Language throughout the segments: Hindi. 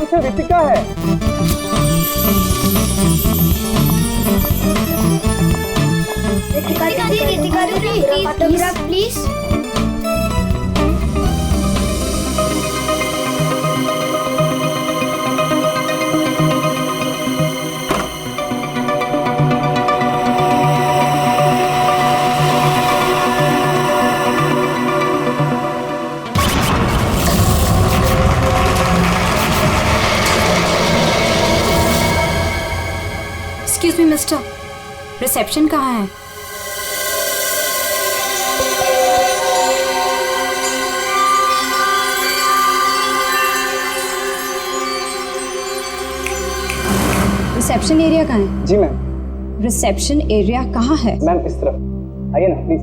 नाम से रितिका है। रितिका दीदी, autograph please. Excuse me mister, reception कहाँ है? रिसेप्शन एरिया कहाँ है? जी मैम। रिसेप्शन एरिया कहाँ है? मैम इस तरफ आइए ना प्लीज।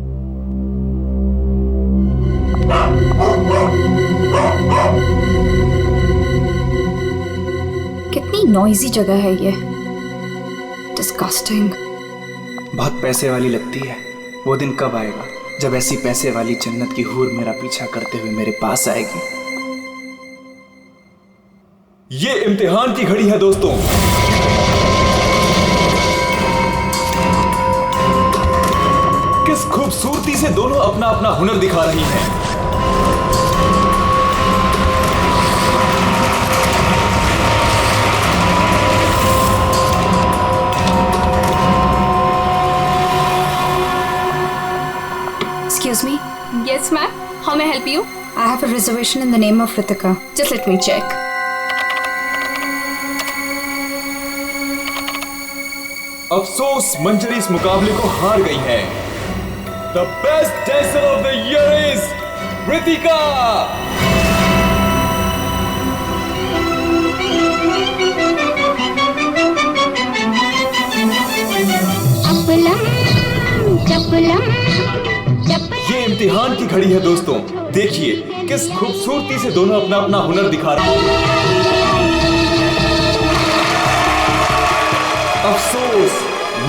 कितनी नॉइजी जगह है ये, डिस्गस्टिंग। बहुत पैसे वाली लगती है। वो दिन कब आएगा जब ऐसी पैसे वाली जन्नत की हूर मेरा पीछा करते हुए मेरे पास आएगी। ये इम्तिहान की घड़ी है दोस्तों। किस खूबसूरती से दोनों अपना अपना हुनर दिखा रही हैं। Excuse me, Yes, ma'am. How may I help you? I have a reservation in the name of Ritika. Just let me check. अफसोस मंजरी इस मुकाबले को हार गई है। The best dancer of the year is Ritika. ये इम्तिहान की घड़ी है दोस्तों। देखिए किस खूबसूरती से दोनों अपना अपना हुनर दिखा रहे हैं। अफसोस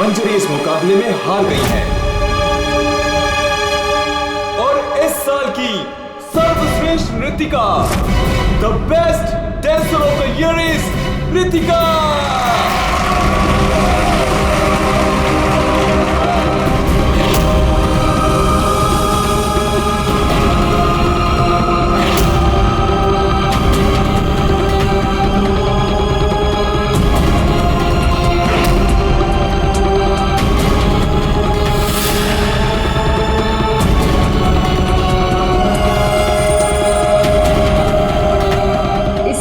मंजरी इस मुकाबले में हार गई है और इस साल की सर्वश्रेष्ठ नृत्यिका, the best dancer of the year is Ritika.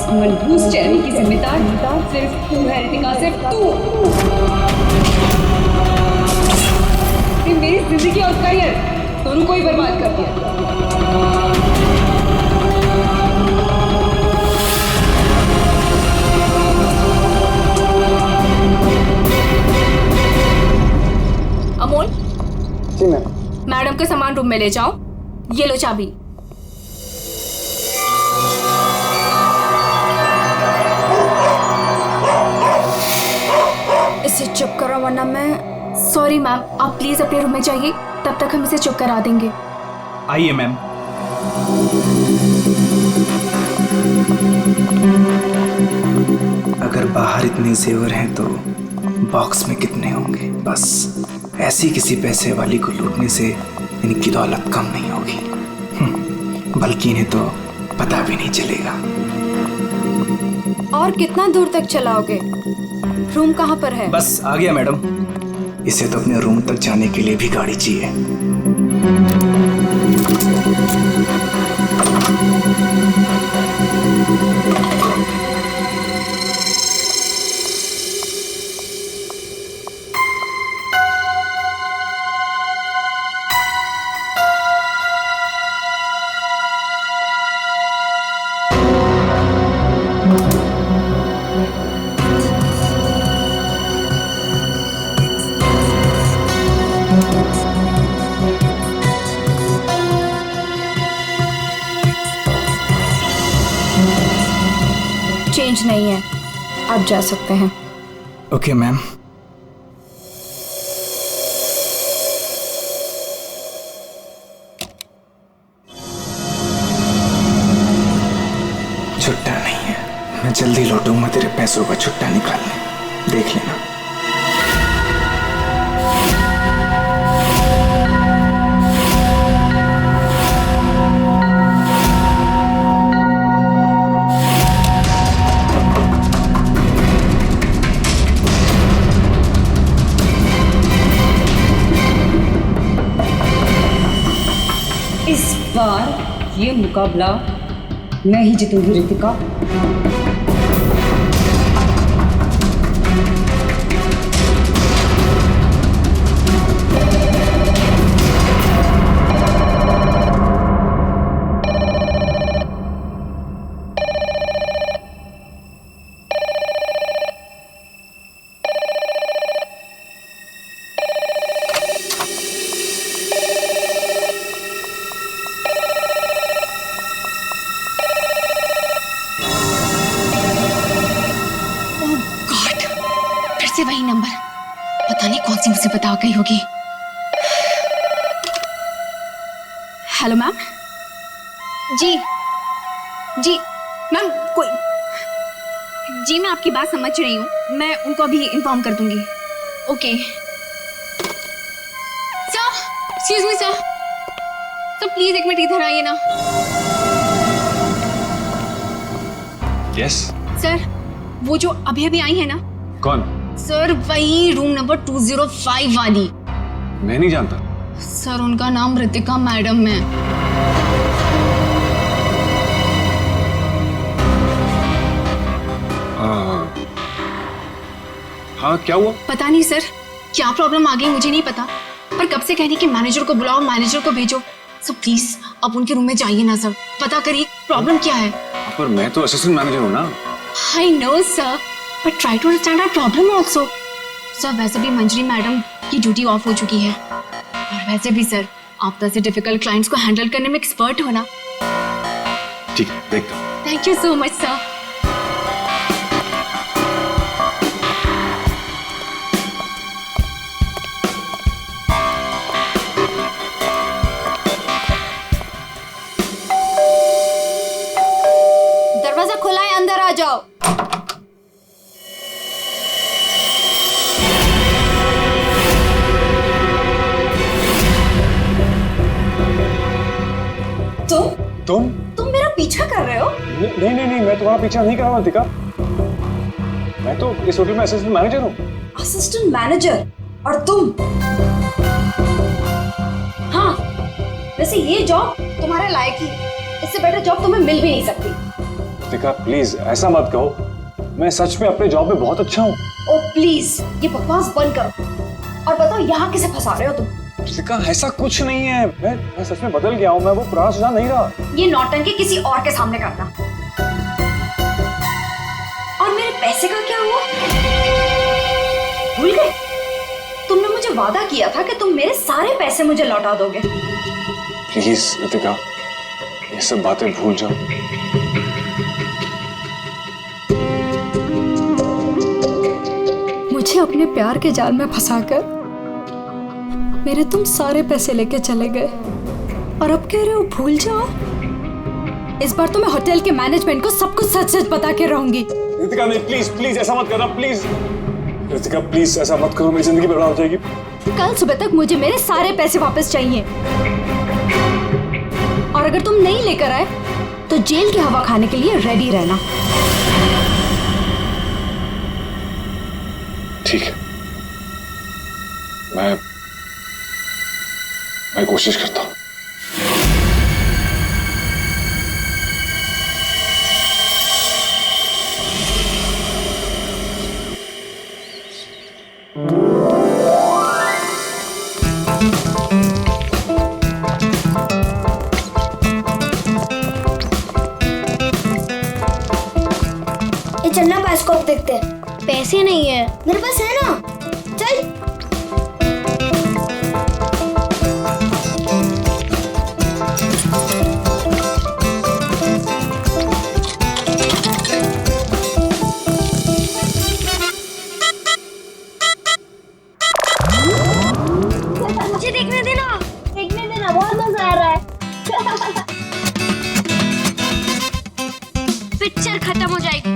मनहूस चेहरे की जिम्मेदार सिर्फ तू है रितिका, सिर्फ तू। मेरी जिंदगी और करियर दोनों को ही बर्बाद कर दिया। अमोल, जी मैम। मैडम के सामान रूम में ले जाओ। ये लो चाबी। इसे चुप करो वरना मैं। सॉरी मैम, आप प्लीज अपने रूम में जाइए, तब तक हम इसे चुप करा देंगे। आइए मैम। अगर बाहर इतने जेवर हैं तो बॉक्स में कितने होंगे। बस ऐसी किसी पैसे वाली को लूटने से इनकी दौलत कम नहीं होगी, बल्कि इन्हें तो पता भी नहीं चलेगा। और कितना दूर तक चलाओगे? रूम कहाँ पर है? बस आ गया मैडम। इसे तो अपने रूम तक जाने के लिए भी गाड़ी चाहिए। चेंज नहीं है, आप जा सकते हैं। Okay ma'am. छुट्टा नहीं है, मैं जल्दी जल्दी लौटूंगा तेरे पैसों का छुट्टा निकालने, देख लेना। इस बार ये मुकाबला मैं ही जीतूंगी रितिका। से वही नंबर, पता नहीं कौन सी मुसीबत आ गई होगी। Hello ma'am. जी मैम, कोई जी, मैं आपकी बात समझ रही हूँ, मैं उनको अभी इन्फॉर्म कर दूंगी। Okay sir, excuse me sir, please एक मिनट इधर आइए ना। यस सर, वो जो अभी अभी आई है ना। कौन? सर वही रूम नंबर 205 वाली। मैं नहीं जानता सर, उनका नाम रितिका मैडम है। हाँ, क्या हुआ? पता नहीं सर, क्या प्रॉब्लम आ गई मुझे नहीं पता, पर कब से कहने कि मैनेजर को बुलाओ, मैनेजर को भेजो। सो प्लीज आप उनके रूम में जाइए ना सर, पता करिए प्रॉब्लम क्या है। पर मैं तो असिस्टेंट मैनेजर हूँ ना। I know sir, but try to understand our problem also. Sir वैसे भी मंजरी मैडम की ड्यूटी ऑफ हो चुकी है, और वैसे भी सर आप तो ऐसे डिफिकल्ट क्लाइंट्स को हैंडल करने में एक्सपर्ट हो ना। ठीक है, देखता हूँ। Thank you so much sir. दरवाजा खुला है, अंदर आ जाओ। तुम मेरा पीछा कर रहे हो? नहीं, मैं तुम्हारा पीछा नहीं कर रहा हूँ रितिका। मैं तो इस होटल में असिस्टेंट मैनेजर हूँ। Assistant manager? और तुम? हाँ, वैसे ये जॉब तुम्हारे लायक ही, इससे बेटर जॉब तुम्हें मिल भी नहीं सकती। रितिका प्लीज ऐसा मत कहो, मैं सच में अपने जॉब में बहुत अच्छा हूँ। ओ प्लीज ये बकवास बंद करो और बताओ यहाँ किसे फंसा रहे हो तुम? रितिका ऐसा कुछ नहीं है, मैं सच में बदल गया हूँ, मैं वो पुराना सुजान नहीं रहा। ये नौटंकी किसी और के सामने करना। और मेरे पैसे का क्या हुआ? भूल गए? तुमने मुझे वादा किया था कि तुम मेरे सारे पैसे मुझे लौटा दोगे। प्लीज रितिका ये सब बातें भूल जाओ। मुझे अपने प्यार के जाल में फंसाकर मेरे तुम सारे पैसे लेके चले गए, और अब कह रहे हो भूल जाओ। इस बार तो मैं होटल के मैनेजमेंट को सब कुछ सच सच बता के रहूंगी। रितिका नहीं, प्लीज ऐसा मत करना, प्लीज रितिका, प्लीज ऐसा मत करो, मेरी जिंदगी बर्बाद हो जाएगी। कल सुबह तक मुझे मेरे सारे पैसे वापस चाहिए, और अगर तुम नहीं लेकर आए तो जेल की हवा खाने के लिए रेडी रहना। ठीक है, मैं कोशिश करता हूँ। ये चलना बायोस्कोप देखते हैं। पैसे नहीं है मेरे पास, है ना? चल। मुझे देखने देना, बहुत मजा आ रहा है। पिक्चर खत्म हो जाएगी।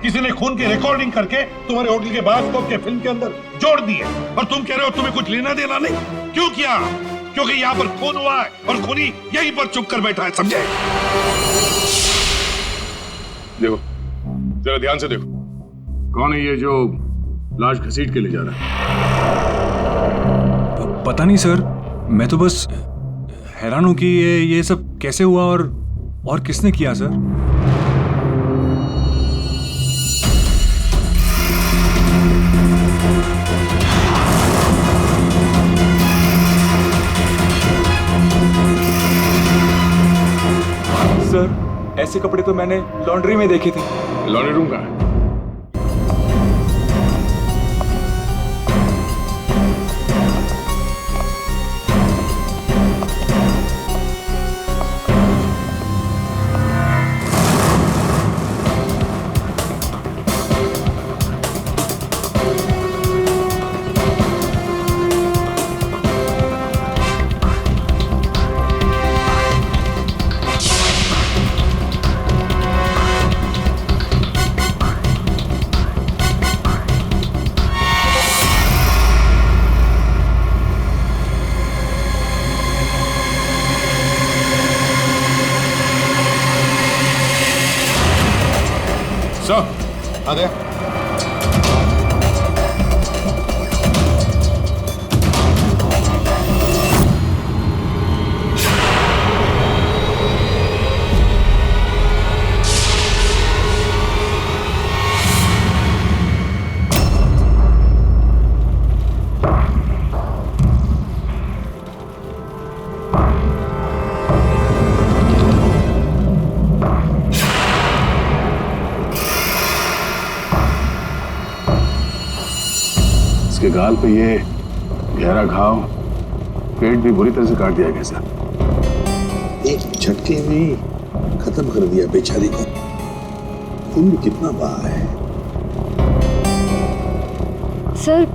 किसी ने खून की रिकॉर्डिंग करके तुम्हारे होटल के बायोस्कोप के फिल्म के अंदर जोड़ दिए और तुम कह रहे हो तुम्हें कुछ लेना देना नहीं। क्यों किया? क्योंकि यहाँ पर खून हुआ है और खूनी यहीं पर चुप कर बैठा है, समझे? देखो, जरा ध्यान से देखो, कौन है ये जो लाश घसीट के ले जा रहा है? पता नहीं सर, मैं तो बस हैरान हूं कि ये सब कैसे हुआ और किसने किया सर। सर, ऐसे कपड़े तो मैंने लॉन्ड्री में देखे थे। लॉन्ड्री रूम कहाँ है? आ गया। इसके गाल पे ये गहरा घाव, पेट भी बुरी तरह से काट दिया गया सर। एक झटके में खत्म कर दिया बेचारी को। खून भी कितना बहा है। सर,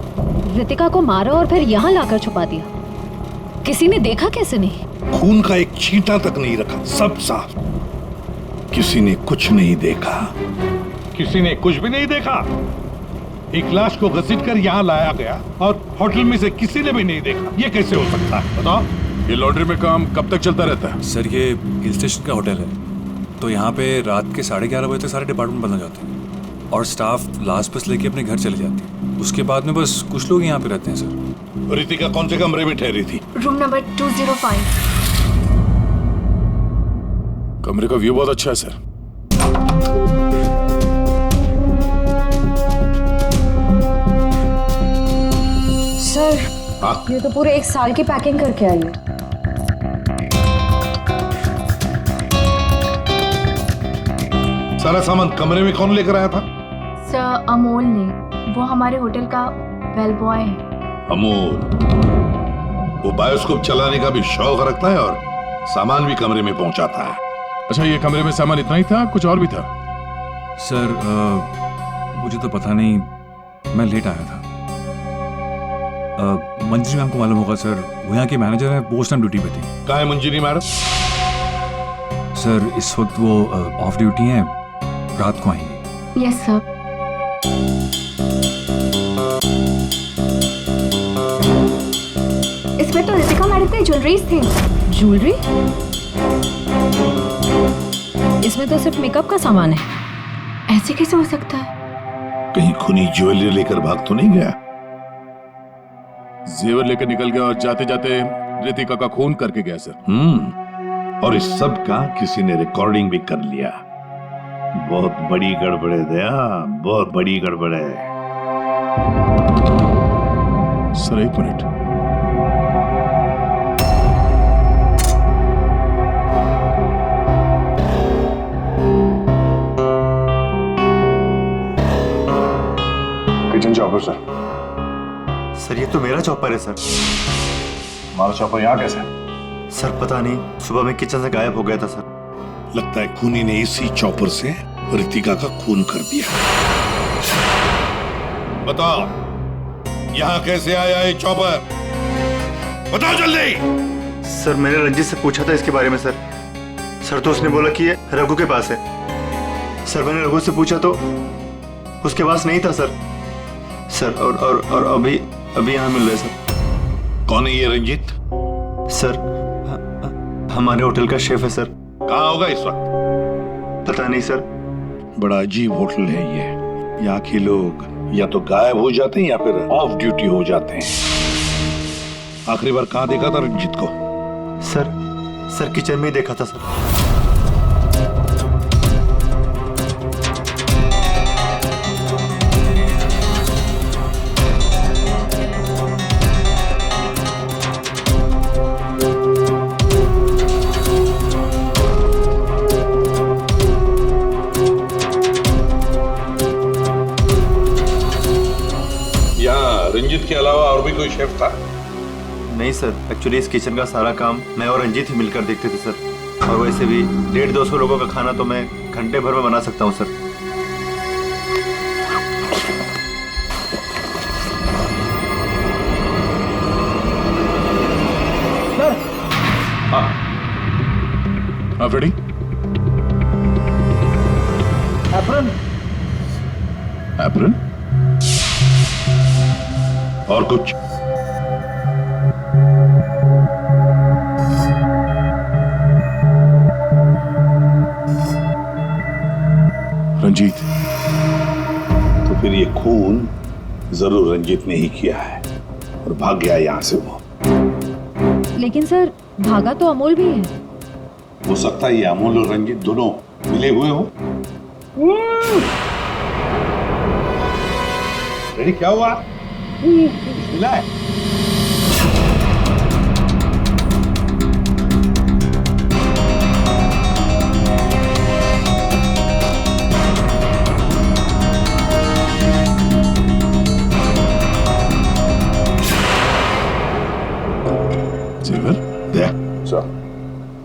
रितिका को मारा और फिर यहाँ लाकर छुपा दिया। किसी ने देखा कैसे नहीं? खून का एक छींटा तक नहीं रखा, सब साफ। किसी ने कुछ नहीं देखा। किसी ने कुछ भी नहीं देखा। एक लाश को घसीटकर यहाँ लाया गया और होटल में से किसी ने भी नहीं देखा। ये कैसे हो सकता है बताओ? ये लॉन्ड्री में काम कब तक चलता रहता है? सर, ये हिल स्टेशन का होटल है, तो यहाँ पे रात के 11:30 बजे तक सारे डिपार्टमेंट बंद हो जाते हैं और स्टाफ लास्ट बस लेके अपने घर चले जाते हैं। उसके बाद में बस कुछ लोग यहाँ पे रहते हैं सर। रितिका कौन से कमरे में ठहरी थी? Room number 205। कमरे का व्यू बहुत अच्छा है सर। सर, ये तो पूरे 1 साल की पैकिंग करके आई है। सारा सामान कमरे में कौन लेकर आया था? सर, अमोल ने। वो हमारे होटल का बेल बॉय है। अमोल, वो बायोस्कोप चलाने का भी शौक रखता है और सामान भी कमरे में पहुंचाता है। अच्छा, ये कमरे में सामान इतना ही था, कुछ और भी था? सर, मुझे तो पता नहीं, मैं लेट आया था। मंजरी मैम को मालूम होगा सर, वो यहाँ की मैनेजर है, पोस्ट टाइम ड्यूटी पे थी। कहाँ है मंजरी मैडम? सर, इस वक्त वो ऑफ ड्यूटी हैं, रात को आएंगे। Yes sir. इसमें तो रितिका मैडम की ज्वेलरीज थी। ज्वेलरी? इसमें तो सिर्फ मेकअप का सामान है। ऐसे कैसे हो सकता है? कहीं खूनी ज्वेलरी लेकर भाग तो नहीं गया? जेवर लेकर निकल गया और जाते जाते रितिका का खून करके गया सर। और इस सब का किसी ने रिकॉर्डिंग भी कर लिया। बहुत बड़ी गड़बड़ है दया, बहुत बड़ी गड़बड़ है। Sir, 1 minute. Kitchen chopper sir. Sir, ये तो मेरा चॉपर है सर। हमारा चॉपर यहाँ कैसे? सर, पता नहीं, सुबह में किचन से गायब हो गया था सर। लगता है खूनी ने इसी चॉपर से रितिका का खून कर दिया। बताओ, यहाँ कैसे आया ये चॉपर? बताओ जल्दी। सर, मैंने रंजीत से पूछा था इसके बारे में सर। सर तो उसने बोला कि ये रघु के पास है। सर, मैंने रघु से पूछा तो उसके पास नहीं था सर। सर और अभी यहाँ मिल रहे सर। कौन है ये रंजीत? सर हमारे होटल का शेफ है सर। कहाँ होगा इस वक्त? पता नहीं सर। बड़ा अजीब होटल है ये। यहाँ के लोग या तो गायब हो जाते हैं या फिर ऑफ ड्यूटी हो जाते हैं। आखिरी बार कहाँ देखा था रंजीत को? सर किचन में ही देखा था सर। रंजीत के अलावा और भी कोई शेफ था? नहीं सर, एक्चुअली इस किचन का सारा काम मैं और रंजीत ही मिलकर देखते थे सर। और वैसे भी 150-200 लोगों का खाना तो मैं घंटे भर में बना सकता हूँ सर। हाँ फ्रेडी। एप्रन। एप्रन? और कुछ? रंजीत। तो फिर ये खून जरूर रंजीत ने ही किया है और भाग गया यहां से वो। लेकिन सर भागा तो अमोल भी है। हो सकता है ये अमोल और रंजीत दोनों मिले हुए हो। रेडी, क्या हुआ? मिला है?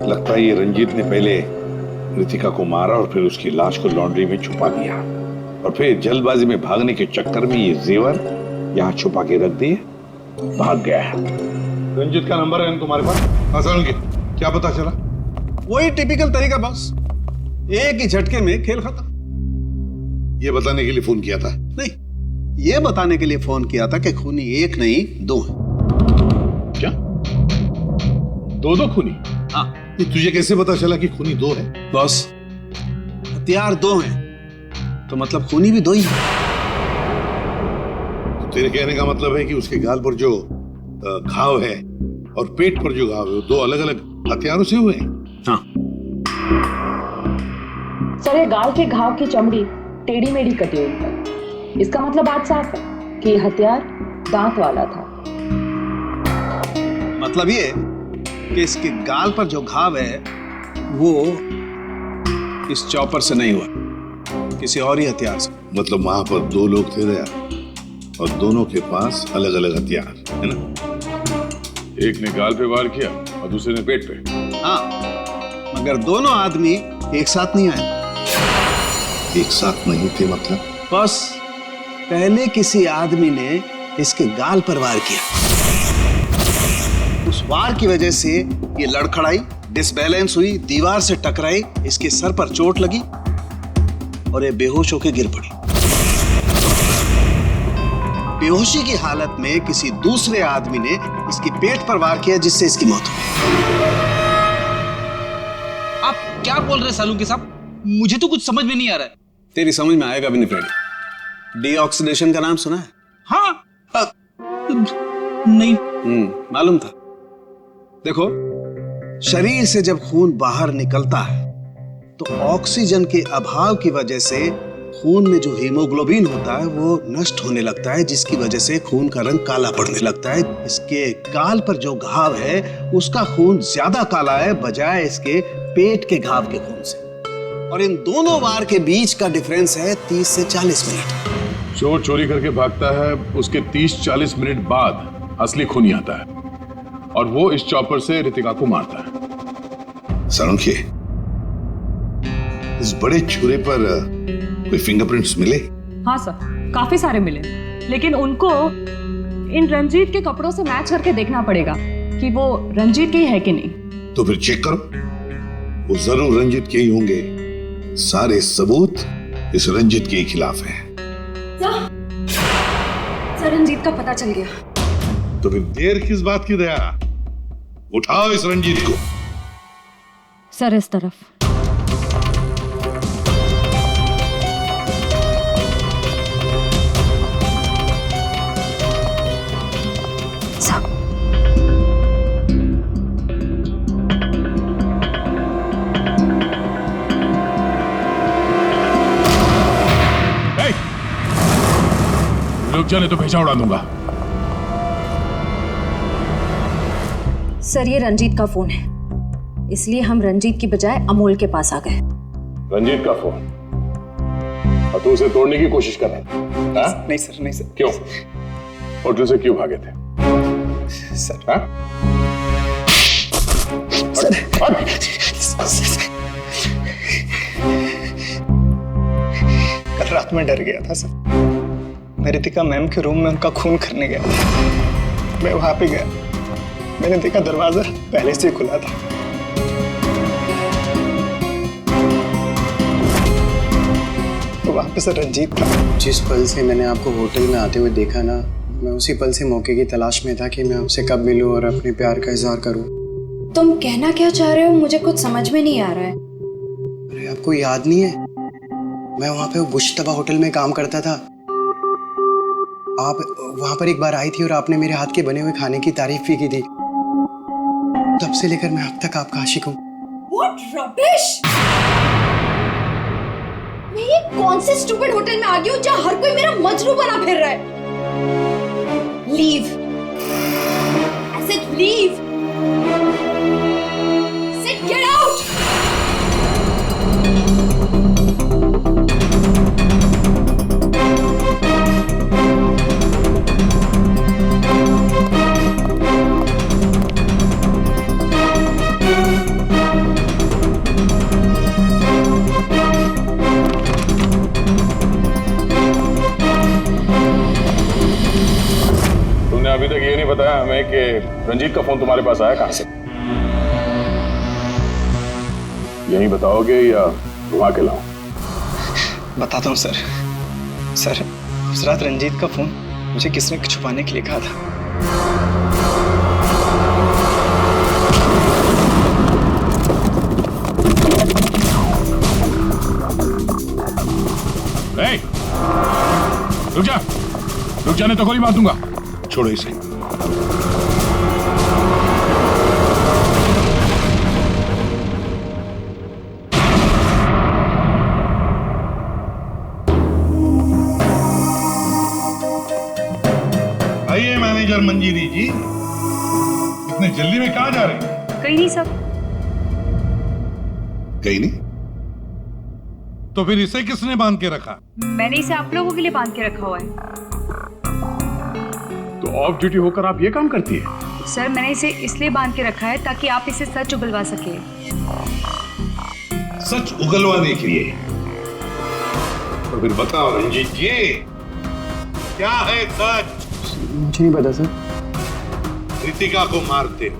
लगता है ये रंजीत ने पहले रितिका को मारा और फिर उसकी लाश को लॉन्ड्री में छुपा दिया और फिर जल्दबाजी में भागने के चक्कर में ये जेवर यहाँ छुपा के रख दिए, भाग गया है। रंजीत का नंबर है तुम्हारे पास? हाँ, क्या पता चला? वही टिपिकल तरीका बॉस, एक ही झटके में खेल खत्म। ये बताने के लिए फोन किया था? नहीं, ये बताने के लिए फोन किया था कि खूनी एक नहीं दो है। क्या? दो खूनी? हाँ। ये तुझे कैसे पता चला कि खूनी दो है? बॉस, हथियार दो हैं तो मतलब खूनी भी दो ही है। तेरे कहने का मतलब है कि उसके गाल पर जो घाव है और पेट पर जो घाव है वो दो अलग अलग हथियारों से हुए हैं? हाँ। सर, ये गाल के घाव की चमड़ी टेढ़ी मेढ़ी कटी हुई है। इसका मतलब बात साफ है कि हथियार दांत वाला था। मतलब ये कि इसके गाल पर जो घाव है वो इस चॉपर से नहीं हुआ, किसी और ही हथियार से। मतलब वहां पर दो लोग थे दया, और दोनों के पास अलग अलग हथियार है ना? एक ने गाल पे वार किया और दूसरे ने पेट पे। हाँ, मगर दोनों आदमी एक साथ नहीं आए। एक साथ नहीं थे मतलब? बस पहले किसी आदमी ने इसके गाल पर वार किया, उस वार की वजह से ये लड़खड़ाई, डिसबैलेंस हुई, दीवार से टकराई, इसके सर पर चोट लगी और ये बेहोश होकर गिर पड़ी। बेहोशी की हालत में किसी दूसरे आदमी ने इसके पेट पर वार किया जिससे इसकी मौत हो गई। आप क्या बोल रहे हैं सालुंके साहब? मुझे तो कुछ समझ में नहीं आ रहा है। तेरी समझ में आएगा भी नहीं फ्रेडी। डीऑक्सीडेशन का नाम सुना है? हाँ। नहीं। मालूम था। देखो, शरीर से जब खून बाहर निकलता है तो ऑक्सीजन के अभाव की वजह से खून में जो हीमोग्लोबिन होता है वो नष्ट होने लगता है, जिसकी वजह से खून का रंग काला पड़ने लगता है। इसके गाल पर जो घाव है उसका खून ज्यादा काला है बजाय इसके पेट के घाव के खून से, और इन दोनों वार के बीच का डिफरेंस है 30 से 40 मिनट। चोर चोरी करके भागता है, उसके 30-40 मिनट बाद असली खूनी आता है और वो इस चॉपर से रितिका को मारता है। सालुंके, इस बड़े छुरे पर कोई फिंगरप्रिंट्स मिले? हाँ सर, काफी सारे मिले, लेकिन उनको इन रंजीत के कपड़ों से मैच करके देखना पड़ेगा कि वो रंजीत के ही है कि नहीं। तो फिर चेक करो, वो जरूर रंजीत के ही होंगे। सारे सबूत इस रंजीत के खिलाफ हैं। सर रंजीत का पता चल गया। तो फिर देर किस बात की दया? उठाओ इस रंजीत को। सर इस तरफ। रुक जाने तो भेजा उड़ा दूंगा। सर ये रंजीत का फोन है, इसलिए हम रंजीत की बजाय अमोल के पास आ गए। रंजीत का फोन? और तू उसे तोड़ने की कोशिश कर रहा था? नहीं सर, नहीं सर। क्यों? होटल से क्यों भागे थे? सर हाँ? कल रात में डर गया था सर। मैं रितिका मैम के रूम में उनका खून करने गया था। मैं वहां पे गया, मैंने देखा दरवाजा पहले से खुला था। तो वहां पे सर रंजीत था। जिस पल से मैंने आपको होटल में आते हुए देखा ना, मैं उसी पल से मौके की तलाश में था कि मैं आपसे कब मिलूं और अपने प्यार का इजहार करूं। तुम कहना क्या चाह रहे हो? मुझे कुछ समझ में नहीं आ रहा है। अरे आपको याद नहीं है, मैं वहां पे गुश्तबा होटल में काम करता था। आप वहां पर एक बार आई थी और आपने मेरे हाथ के बने हुए खाने की तारीफ भी की थी। तब से लेकर मैं अब तक आपका आशिक हूँ। What rubbish! मैं ये कौन से स्टूपिड होटल में आ गई हूँ जहाँ हर कोई मेरा मजनू बना फिर रहा है? Leave! I said leave! I said get out! अभी तक ये नहीं बताया हमें कि रंजीत का फोन तुम्हारे पास आया कहां से? यही बताओगे या घुमा के लाऊं? बताता हूँ सर। सर उस रात रंजीत का फोन मुझे किसने छुपाने के लिए कहा था। रुक जा, रुक जाने तो गोली मार दूंगा। छोड़ो इसे। आइए मैनेजर मंजीरी जी, इतने जल्दी में कहाँ जा रहे हैं? कहीं नहीं सर। कहीं नहीं? तो फिर इसे किसने बांध के रखा? मैंने इसे आप लोगों के लिए बांध के रखा हुआ है। तो ऑफ ड्यूटी होकर आप ये काम करती है? सर मैंने इसे इसलिए बांध के रखा है ताकि आप इसे सच उगलवा सके। सच उगलवाने के लिए? तो फिर बताओ रंजीत जी, क्या है सच? मुझे नहीं पता सर। रितिका को मारते हो,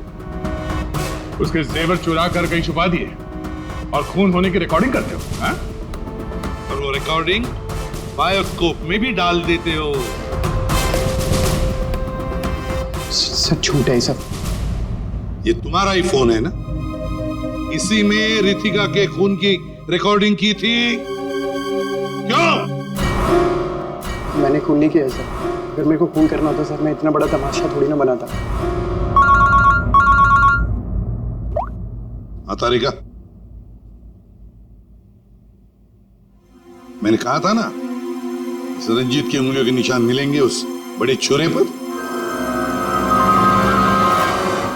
उसके जेवर चुरा कर कहीं छुपा दिए और खून होने की रिकॉर्डिंग करते हो, हाँ? और वो रिकॉर्डिंग बायोस्कोप में भी डाल देते हो। सब झूठ है सब। ये तुम्हारा ही फोन है ना? इसी में रितिका के खून की रिकॉर्डिंग की थी। क्यों? मैंने खून नहीं किया सर। अगर मेरे को खून करना होता सर, मैं इतना बड़ा तमाशा थोड़ी ना बनाता। तारिका, मैंने कहा था ना, इस रंजीत की उंगलियों के निशान मिलेंगे उस बड़े छोरे पर।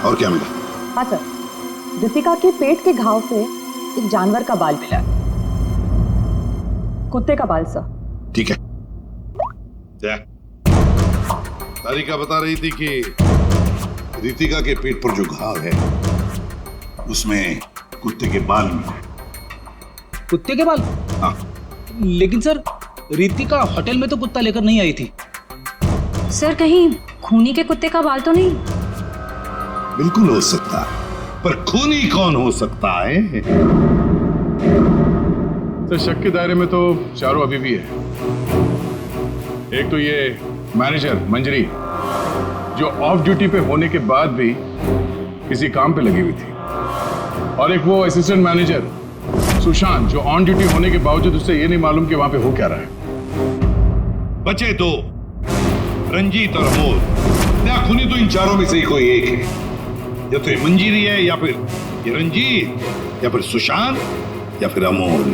और क्या मिला? हाँ सर, रितिका के पेट के घाव से एक जानवर का बाल मिला। कुत्ते का बाल सर। ठीक है। तारिका बता रही थी कि रितिका के पेट पर जो घाव है उसमें कुत्ते के बाल मिले। कुत्ते के बाल? हाँ। लेकिन सर रितिका होटल में तो कुत्ता लेकर नहीं आई थी। सर कहीं खूनी के कुत्ते का बाल तो नहीं? बिल्कुल हो सकता है, पर खूनी कौन हो सकता है? तो शक के दायरे में तो चारों अभी भी है। एक तो ये मैनेजर मंजरी, जो ऑफ ड्यूटी पे होने के बाद भी किसी काम पे लगी हुई थी, और एक वो असिस्टेंट मैनेजर सुशांत, जो ऑन ड्यूटी होने के बावजूद उससे ये नहीं मालूम कि वहां पे हो क्या रहा है। बचे दो, रंजीत और अमोल। क्या खूनी तो इन चारों में से ही कोई एक है, या तो ये मंजीरी है, या फिर ये रंजीत, या फिर सुशांत, या फिर अमोल।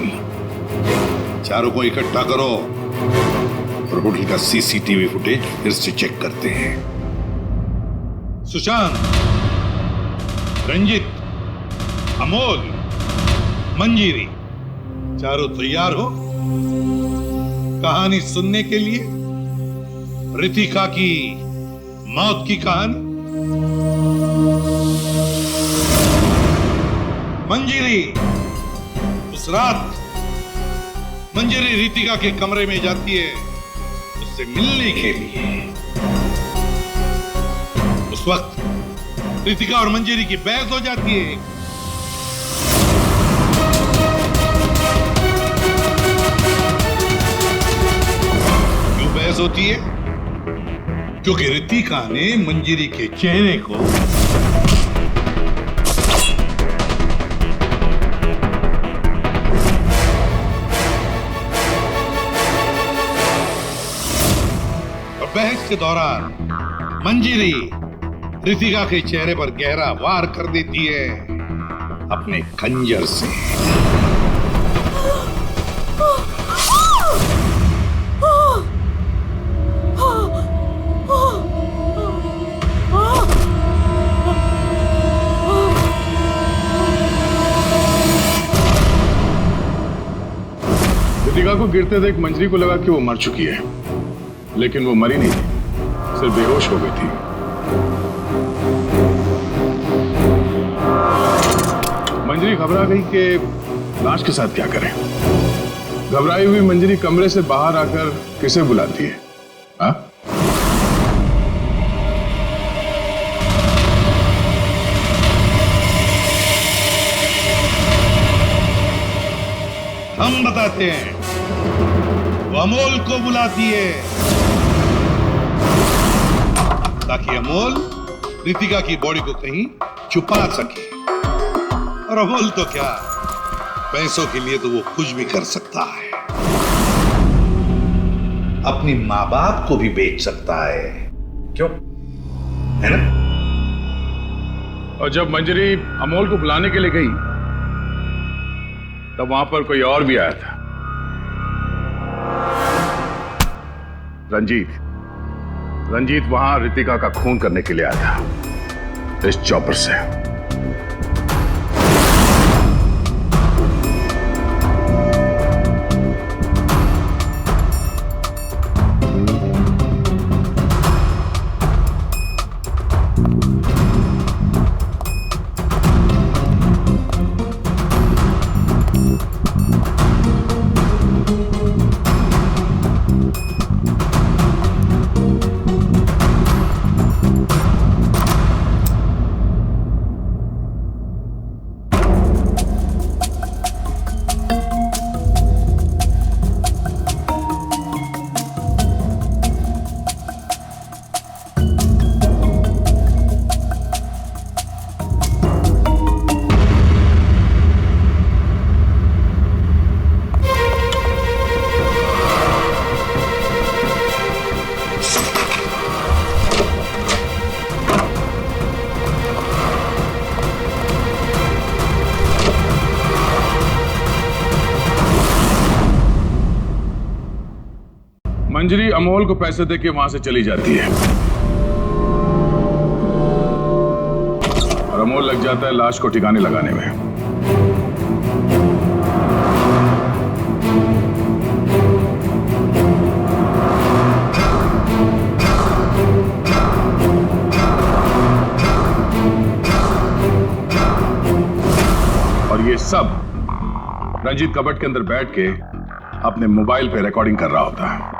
चारों को इकट्ठा करो और होटल का सीसीटीवी फुटेज फिर से चेक करते हैं। सुशांत, रंजीत, अमोल, मंजीरी, चारों तैयार हो कहानी सुनने के लिए? रितिका की मौत की कहानी। मंजीरी, उस रात मंजीरी रितिका के कमरे में जाती है उससे मिलने के लिए। उस वक्त रितिका और मंजीरी की बहस हो जाती है। क्यों बहस होती है? क्योंकि रितिका ने मंजीरी के चेहरे को बहस के दौरान मंजीरी रितिका के चेहरे पर गहरा वार कर देती है अपने खंजर से। रितिका को गिरते देख मंजरी को लगा कि वो मर चुकी है, लेकिन वो मरी नहीं थी, सिर्फ बेहोश हो गई थी। मंजरी घबरा गई कि लाश के साथ क्या करें। घबराई हुई मंजरी कमरे से बाहर आकर किसे बुलाती है? हाँ? हम बताते हैं। वो अमोल को बुलाती है ताकि अमोल रितिका की बॉडी को कहीं छुपा सके। और अमोल तो क्या, पैसों के लिए तो वो कुछ भी कर सकता है। अपनी माँ बाप को भी बेच सकता है, क्यों? है ना? और जब मंजरी अमोल को बुलाने के लिए गई तब वहां पर कोई और भी आया था। रंजीत वहां रितिका का खून करने के लिए आया था इस चॉपर से। मंजरी अमोल को पैसे देके वहां से चली जाती है और अमोल लग जाता है लाश को ठिकाने लगाने में। और ये सब रंजीत कबट के अंदर बैठ के अपने मोबाइल पे रिकॉर्डिंग कर रहा होता है।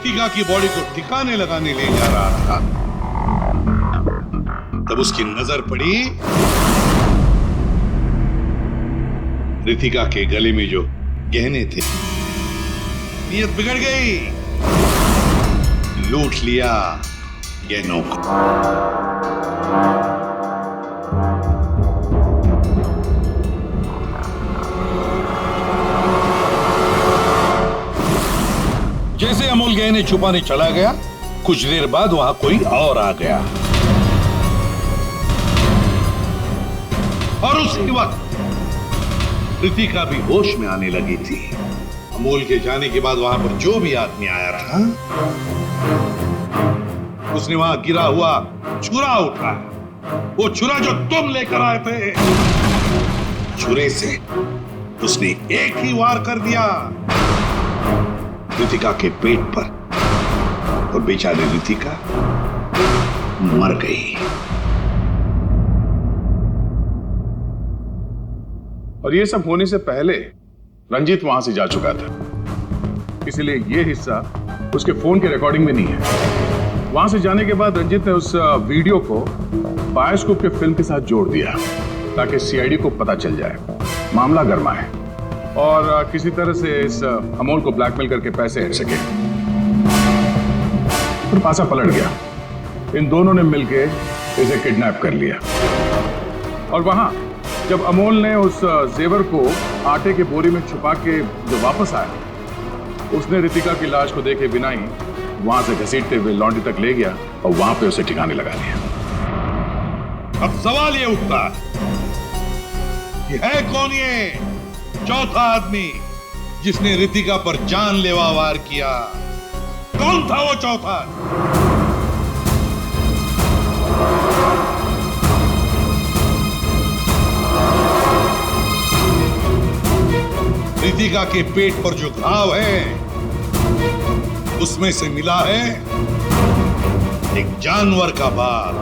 रितिका की बॉडी को ठिकाने लगाने ले जा रहा था, तब उसकी नजर पड़ी रितिका के गले में जो गहने थे। नीयत बिगड़ गई, लूट लिया गहनों को। जैसे अमोल गहने छुपाने चला गया, कुछ देर बाद वहां कोई और आ गया और उसी वक्त रितिका भी होश में आने लगी थी। अमोल के जाने के बाद वहां पर जो भी आदमी आया था, उसने वहां गिरा हुआ छुरा उठाया। वो छुरा जो तुम लेकर आए थे, छुरे से उसने एक ही वार कर दिया रितिका के पेट पर, और बेचारी रितिका मर गई। और ये सब होने से पहले रंजीत वहां से जा चुका था, इसलिए ये हिस्सा उसके फोन के रिकॉर्डिंग में नहीं है। वहां से जाने के बाद रंजीत ने उस वीडियो को बायोस्कोप के फिल्म के साथ जोड़ दिया ताकि सीआईडी को पता चल जाए, मामला गर्मा है और किसी तरह से इस अमोल को ब्लैकमेल करके पैसे हट सके। फिर पासा पलट गया, इन दोनों ने मिलकर इसे किडनैप कर लिया। और वहां जब अमोल ने उस जेवर को आटे के बोरी में छुपा के जो वापस आया, उसने रितिका की लाश को देखे बिना ही वहां से घसीटते हुए लॉन्ड्री तक ले गया और वहां पे उसे ठिकाने लगा लिया। अब सवाल ये उठता कि है कौन ये चौथा आदमी जिसने रितिका पर जानलेवा वार किया? कौन था वो चौथा? रितिका के पेट पर जो घाव है, उसमें से मिला है एक जानवर का बाल,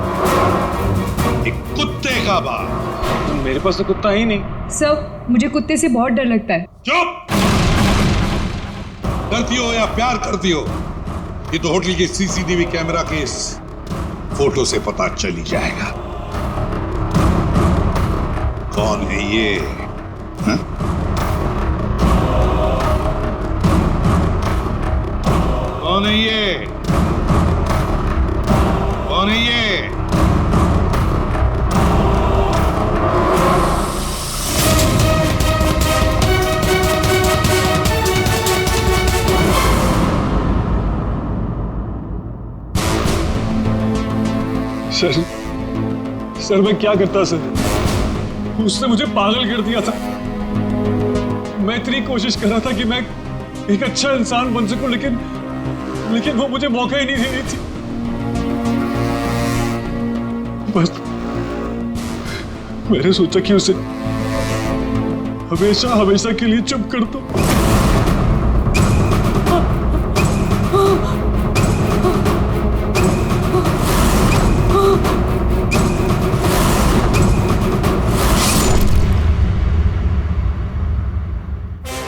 एक कुत्ते का बाल। मेरे पास तो कुत्ता ही नहीं। सर, मुझे कुत्ते से बहुत डर लगता है। चुप! डरती हो या प्यार करती हो, ये तो होटल के सीसीटीवी कैमरा के इस फोटो से पता चल ही जाएगा कौन है ये। हा? कौन है ये? कौन है ये? सर मैं क्या करता सर? उसने मुझे पागल कर दिया था। मैं इतनी कोशिश कर रहा था कि मैं एक अच्छा इंसान बन सकूं, लेकिन वो मुझे मौका ही नहीं दे रही थी। बस मैंने सोचा कि उसे हमेशा हमेशा के लिए चुप कर दो।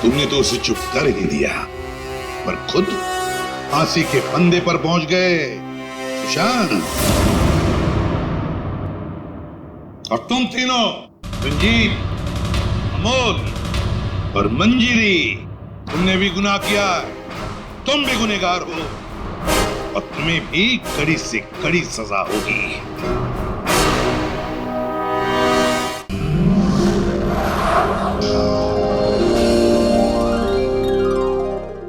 तुमने तो उसे चुप कर ही दिया, पर खुद फांसी के फंदे पर पहुंच गए सुशांत। और तुम तीनों, रंजीत, अमोल और मंजिरी, तुमने भी गुनाह किया है। तुम भी गुनहगार हो और तुम्हें भी कड़ी से कड़ी सजा होगी।